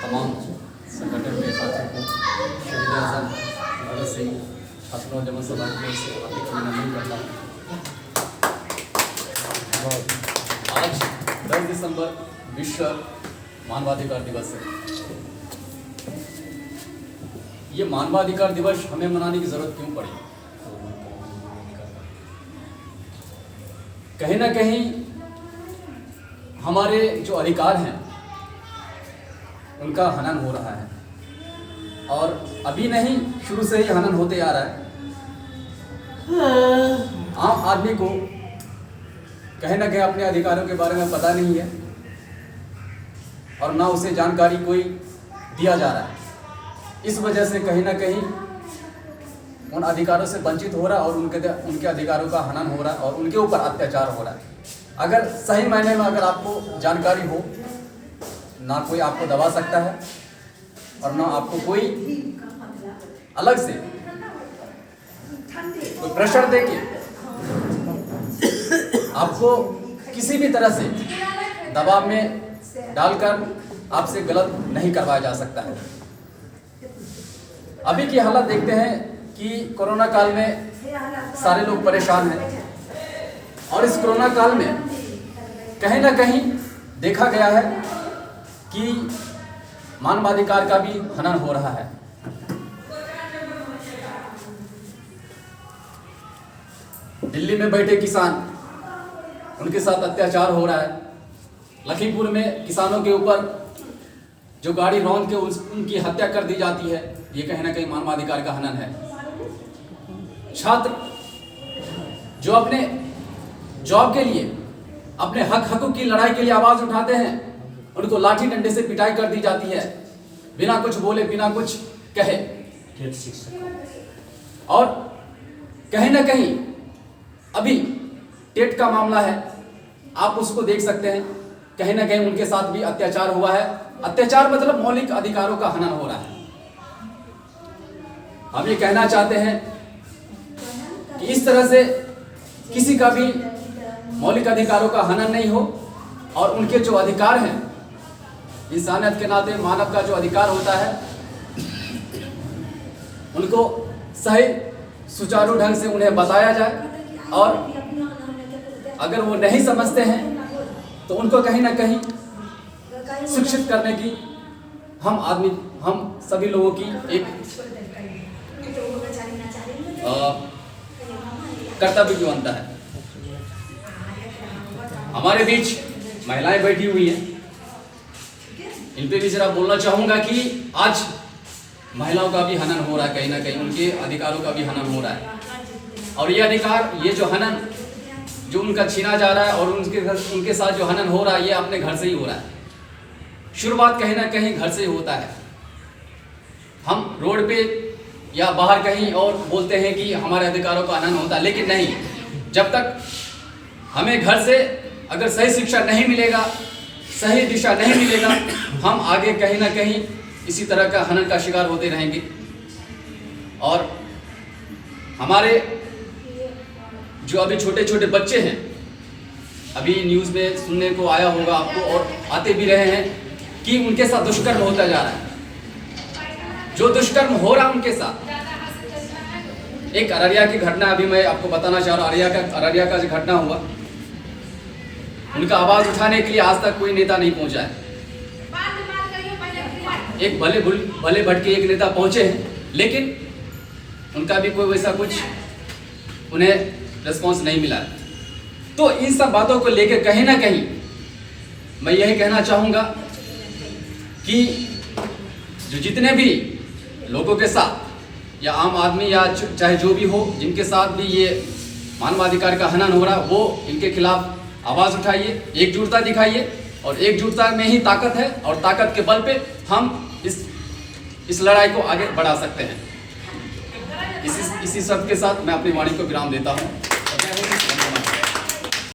तमाम संगठन के साथियों को शहीद आजम भगत सिंह छात्र नौजवान सभा की ओर से हार्दिक अभिनंदन करता हूँ। आज 10 दिसंबर विश्व मानवाधिकार दिवस है। ये मानवाधिकार दिवस हमें मनाने की जरूरत क्यों पड़ी? कहीं ना कहीं हमारे जो अधिकार हैं उनका हनन हो रहा है, और अभी नहीं, शुरू से ही हनन होते आ रहा है। आम आदमी को कहीं ना कहीं अपने अधिकारों के बारे में पता नहीं है और ना उसे जानकारी कोई दिया जा रहा है। इस वजह से कहीं ना कहीं उन अधिकारों से वंचित हो रहा है और उनके अधिकारों का हनन हो रहा है और उनके ऊपर अत्याचार हो रहा है। अगर सही मायने में अगर आपको जानकारी हो, ना कोई आपको दबा सकता है और ना आपको कोई अलग से कोई प्रेशर देके आपको किसी भी तरह से दबाव में डालकर आपसे गलत नहीं करवाया जा सकता है। अभी की हालत देखते हैं कि कोरोना काल में सारे लोग परेशान हैं और इस कोरोना काल में कहीं ना कहीं देखा गया है कि मानवाधिकार का भी हनन हो रहा है। दिल्ली में बैठे किसान, उनके साथ अत्याचार हो रहा है। लखीमपुर में किसानों के ऊपर जो गाड़ी रौंद के उनकी हत्या कर दी जाती है, ये कहीं ना कहीं मानवाधिकार का हनन है। छात्र जो अपने जॉब के लिए, अपने हकों की लड़ाई के लिए आवाज उठाते हैं, उनको लाठी डंडे से पिटाई कर दी जाती है, बिना कुछ बोले, बिना कुछ कहे। और कहीं ना कहीं अभी टेट का मामला है, आप उसको देख सकते हैं। कहीं ना कहीं उनके साथ भी अत्याचार हुआ है। अत्याचार मतलब मौलिक अधिकारों का हनन हो रहा है। हम ये कहना चाहते हैं कि इस तरह से किसी का भी मौलिक अधिकारों का हनन नहीं हो और उनके जो अधिकार हैं, इंसानियत के नाते मानव का जो अधिकार होता है, उनको सही सुचारू ढंग से उन्हें बताया जाए। और अगर वो नहीं समझते हैं तो उनको कहीं ना कहीं शिक्षित करने की हम सभी लोगों की एक कर्तव्य की बनता है। हमारे बीच महिलाएं बैठी हुई हैं, इन पे भी जरा बोलना चाहूंगा कि आज महिलाओं का भी हनन हो रहा है, कहीं ना कहीं उनके अधिकारों का भी हनन हो रहा है। और ये अधिकार, ये जो हनन जो उनका छीना जा रहा है और उनके साथ जो हनन हो रहा है, ये अपने घर से ही हो रहा है। शुरुआत कहीं ना कहीं घर से ही होता है। हम रोड पे या बाहर कहीं और बोलते हैं कि हमारे अधिकारों का हनन होता है, लेकिन नहीं, जब तक हमें घर से अगर सही शिक्षा नहीं मिलेगा, सही दिशा नहीं मिलेगा, हम आगे कहीं ना कहीं इसी तरह का हनन का शिकार होते रहेंगे। और हमारे जो अभी छोटे छोटे बच्चे हैं, अभी न्यूज़ में सुनने को आया होगा आपको और आते भी रहे हैं कि उनके साथ दुष्कर्म होता जा रहा है। जो दुष्कर्म हो रहा है उनके साथ, एक अररिया की घटना अभी मैं आपको बताना चाह रहा हूँ। अररिया का जो घटना हुआ, उनका आवाज उठाने के लिए आज तक कोई नेता नहीं पहुंचा है। एक भले भटके एक नेता पहुंचे हैं, लेकिन उनका भी कोई वैसा कुछ उन्हें रिस्पॉन्स नहीं मिला। तो इन सब बातों को लेकर कहीं ना कहीं मैं यही कहना चाहूंगा कि जो जितने भी लोगों के साथ या आम आदमी या चाहे जो भी हो, जिनके साथ भी ये मानवाधिकार का हनन हो रहा, वो इनके खिलाफ आवाज उठाइए, एकजुटता दिखाइए। और एकजुटता में ही ताकत है और ताकत के बल पे हम इस लड़ाई को आगे बढ़ा सकते हैं। इसी सब के साथ मैं अपनी वाणी को विराम देता हूँ।